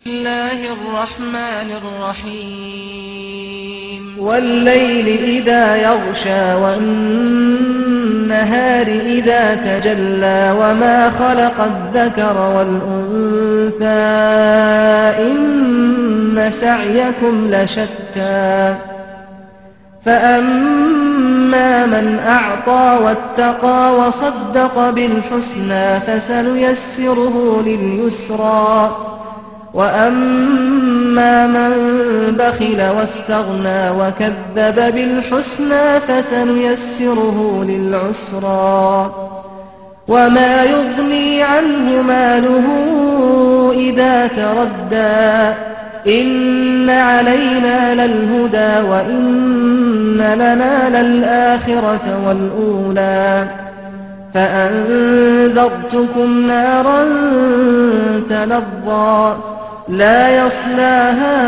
الله الرحمن الرحيم والليل إذا يغشى والنهار إذا تجلى وما خلق الذكر والأنثى إن سعيكم لشتى فأما من أعطى واتقى وصدق بالحسنى فسنيسره لليسرى وأما من بخل واستغنى وكذب بالحسنى فسنيسره للعسرى وما يغني عنه ماله إذا تردى إن علينا للهدى وإن لنا للآخرة والأولى فأنذرتكم نارا تلظى لا يصلاها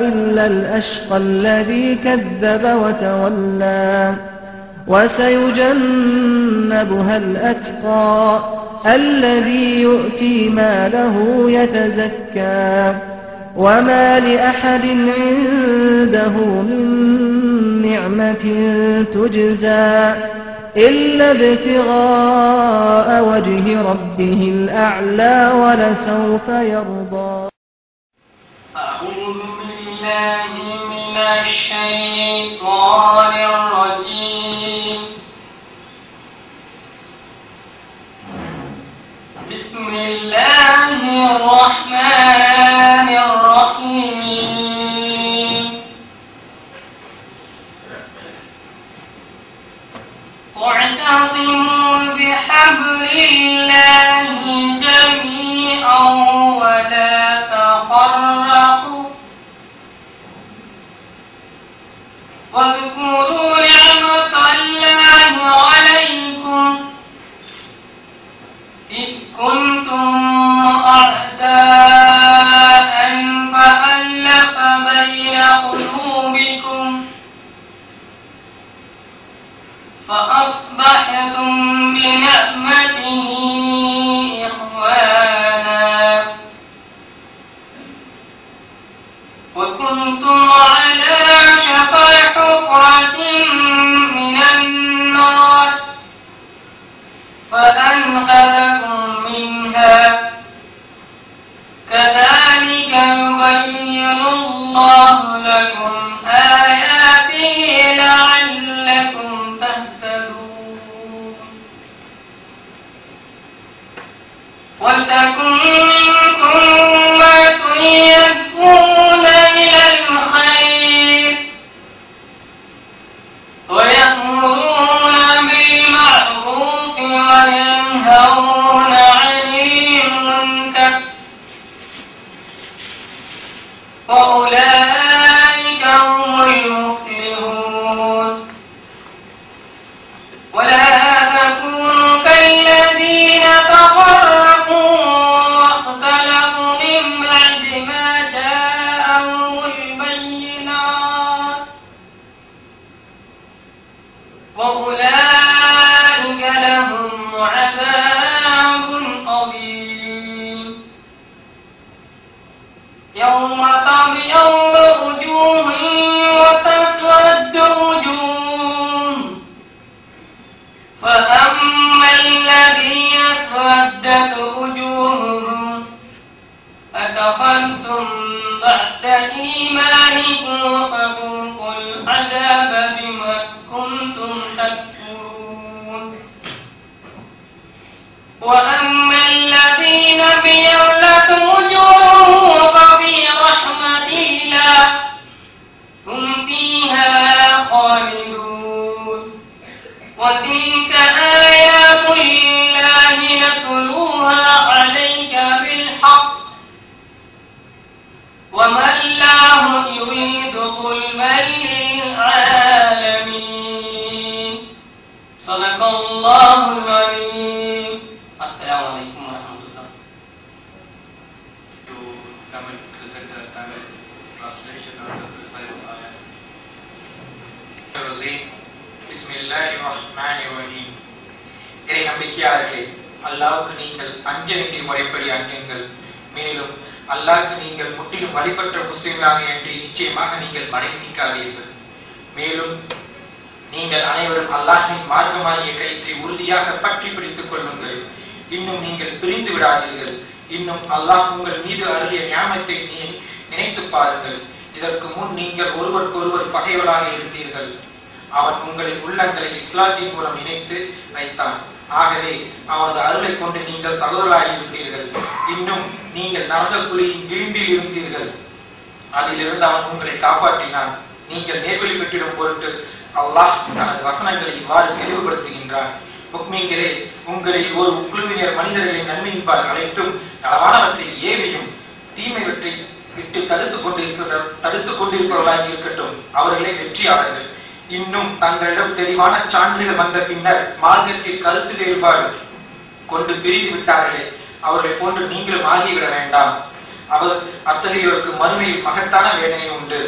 إلا الأشقى الذي كذب وتولى وسيجنبها الأتقى الذي يؤتي ماله يتزكى وما لأحد عنده من نعمة تجزى إلا ابتغاء وجه ربه الأعلى ولسوف يرضى. أعوذ بالله من الشيطان الرجيم. بسم الله الرحمن الرحيم. واعتصموا بحبل الله جميعا ولا تفرقوا واذكروا نعمة الله عليكم إذ كنتم أعداء فألف بين قلوبكم فأصبحتم بنعمته إخوانا وكنتم على شفا حفرة من النار فأنقذكم منها كذلك يبين الله لكم آياته لعلكم تهتدون. ولتكن منكم أمة يدعون إلى الخير ويأمرون بالمعروف وينهون عن المنكر وأولئك هم المفلحون. ولا تكونوا كالذين تفرقوا واختلفوا من بعد ما جاءهم البينات وأولئك لهم عذاب عظيم. يوم تبيض وجوه وتسود وجوه فأما الذين اسودت وجوههم أكفرتم بعد إيمانكم فذوقوا العذاب بما كنتم تكفرون. وأما الذين ابيضت وجوههم ففي رحمة الله هم فيها خالدون. وتلك آيات الله نتلوها عليك بالحق وما الله يريد ظلما للعالمين. صدق الله العظيم. السلام عليكم ورحمة الله. To comment to the Tamil translation of the recited ayah. Bismillahirrahmanirrahim. இறை நம்பிக்கையாளர்களே, அல்லாஹ்வுக்கு நீங்கள் அஞ்ச வேண்டிய முறைப்படி அஞ்சுங்கள். மேலும் அல்லாஹ்க்கு நீங்கள் முற்றிலும் வழிபட்ட முஸ்லிம்களாக என்று நிச்சயமாக நீங்கள் மறைநீக்காதீர்கள். மேலும் நீங்கள் அனைவரும் அல்லாஹ்வின் மார்க்கமாகிய கயிற்றை உறுதியாக பற்றி பிடித்துக் கொள்ளுங்கள். இன்னும் நீங்கள் பிரிந்து விடாதீர்கள். இன்னும் அல்லாஹ் உங்கள் மீது அருளிய ஞானத்தை நினைத்து பாருங்கள். இதற்கு முன் நீங்கள் ஒருவருக்கொருவர் பகைவர்களாக இருந்தீர்கள். அவன் உங்களின் உள்ளங்களை இஸ்லாத்தின் மூலம் இணைத்து வைத்தான். ஆகவே அவனது அருளை கொண்டு நீங்கள் சகோதரராகி இருந்தீர்கள். இன்னும் நீங்கள் நரக குழியின் விளிம்பில் இருந்தீர்கள். அதிலிருந்து அவன் உங்களை காப்பாற்றினான். நீங்கள் நேர்வழி பெற்றிடும் பொருட்டு அல்லாஹ் தனது வசனங்களை இவ்வாறு தெளிவுபடுத்துகின்றார். முக்மீன்களே, உங்களில் ஒரு குழுவினர் மனிதர்களின் நன்மையின்பால் அழைத்தும் நலமானவற்றை ஏவியும் தீமைவற்றை விட்டு தடுத்துக் கொண்டிருப்பவர்களாக இருக்கட்டும். அவர்களே வெற்றியாளர்கள். இன்னும் தங்களிடம் தெளிவான சான்றுகள் வந்த பின்னர் மார்க்கத்தில் கருத்து வேறுபாடு கொண்டு பிரிந்து விட்டார்களே, அவர்களை போன்று நீங்களும் ஆகிவிட வேண்டாம். அத்தகையோருக்கு மறுமையில் மகத்தான வேதனை உண்டு.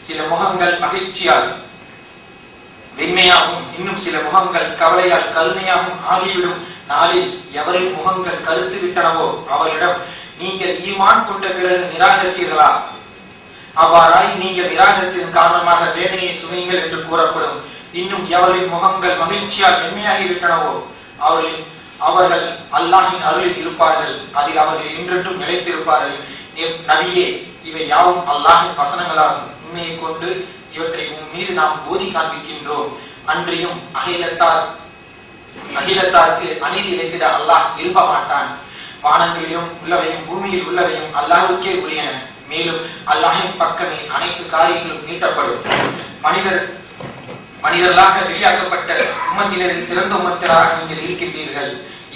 சில முகங்கள் மகிழ்ச்சியால் வெண்மையாகவும் இன்னும் சில முகங்கள் கவலையால் கருணையாகவும் ஆகிவிடும் நாளில் எவரின் முகங்கள் கருத்து விட்டனவோ அவரிடம் நீங்கள் ஈமான் கொண்ட பிறகு நிராகரித்தீர்களா? அவ்வாறாய் நீங்கள் நிராகரித்ததன் காரணமாக வேதனையை சுமையுங்கள் என்று கூறப்படும். இன்னும் எவரின் முகங்கள் மகிழ்ச்சியால் வெண்மையாகிவிட்டனவோ அவர்கள் அல்லாஹ்வின் அருளில் இருப்பார்கள். அதில் அவர்கள் என்றென்றும் நிலைத்திருப்பார்கள். நபியே, இவை யாவும் அல்லாஹ்வின் வசனங்களாகும். உண்மையை கொண்டு இவற்றை உன் மீது நாம் போதி காண்பிக்கின்றோம். அன்றியும் அகிலத்தாருக்கு அநீதி இழைத்திட அல்லாஹ் விரும்ப மாட்டான். வானங்களிலும் உள்ளவையும் பூமியில் உள்ளவையும் அல்லாஹ்வுக்கே உரியன. மேலும் அல்லாஹ்வின் பக்கமே அனைத்து காரியங்களும் நீட்டப்படும். மனிதர்களாக வெளியாக்கப்பட்ட உம்மத்தினரில் சிறந்த உம்மத்தினராக நீங்கள் இருக்கின்றீர்கள்.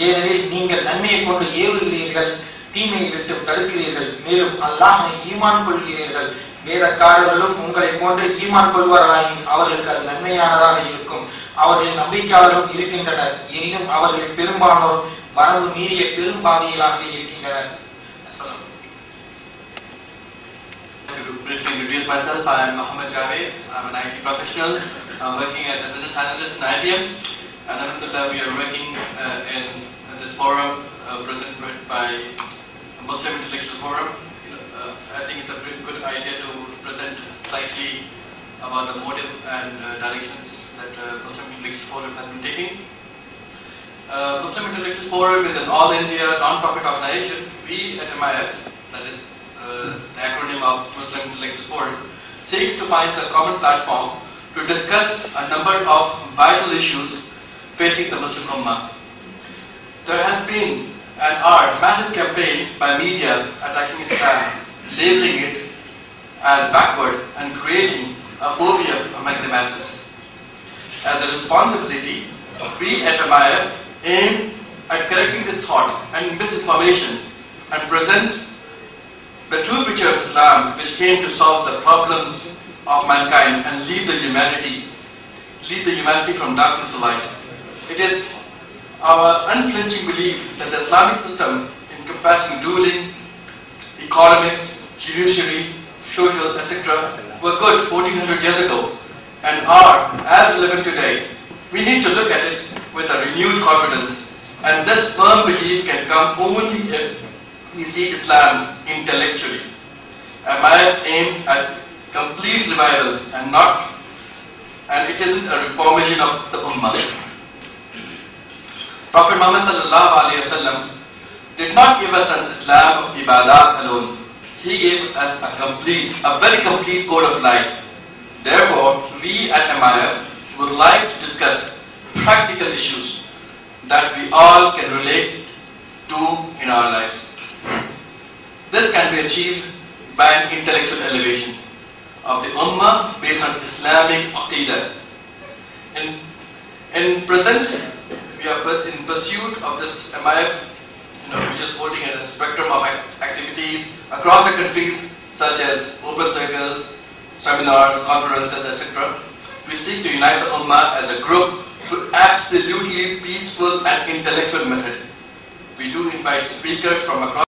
ஏனெனில் நீங்கள் நன்மையை கொண்டு ஏவுகிறீர்கள், தீமையை விட்டு தடுக்கிறீர்கள். மேலும் அல்லாஹ்வை ஈமான் கொள்கிறீர்கள். வேதக்காரர்களும் உங்களை போன்று ஈமான் கொள்வார்களாயின் அவர்களுக்கு அது நன்மையானதாக இருக்கும். அவர்கள் நம்பிக்கையாளரும் இருக்கின்றனர். எனினும் அவர்களில் பெரும்பாலோர் வரவு மீறிய பெரும்பாவியலாக இருக்கின்றனர். To briefly introduce myself, I am Mohammed Javed. I am an IT professional working as a business analyst in IBM. And alhamdulillah, we are working in this forum presented by Muslim Intellectual Forum. I think it's a pretty good idea to present slightly about the motive and directions that Muslim Intellectual Forum has been taking. Muslim Intellectual Forum is an all-India non-profit organization. We at MIF, that is the acronym of Muslim Intellectual Forum, seeks to find a common platform to discuss a number of vital issues facing the Muslim Ummah. There has been and are massive campaigns by media attacking Islam, labeling it as backward and creating a phobia among the masses. As a responsibility, we at MIF aim at correcting this thought and misinformation and present the true picture of Islam, which came to solve the problems of mankind and lead the humanity from darkness to light. It is our unflinching belief that the Islamic system, encompassing ruling, economics, judiciary, social, etc., were good 1400 years ago and are as relevant today. We need to look at it with a renewed confidence, and this firm belief can come only if we see Islam intellectually. MIF aims at complete revival and it isn't a reformation of the Ummah. Prophet Muhammad sallallahu alaihi wasallam did not give us an Islam of ibadat alone. He gave us a very complete code of life. Therefore, we at MIF would like to discuss practical issues that we all can relate to in our lives. This can be achieved by an intellectual elevation of the Ummah based on Islamic Aqidah. In present, we are in pursuit of this MIF, which is holding a spectrum of activities across the countries, such as open circles, seminars, conferences, etc. We seek to unite the Ummah as a group through absolutely peaceful and intellectual method. We do invite speakers from across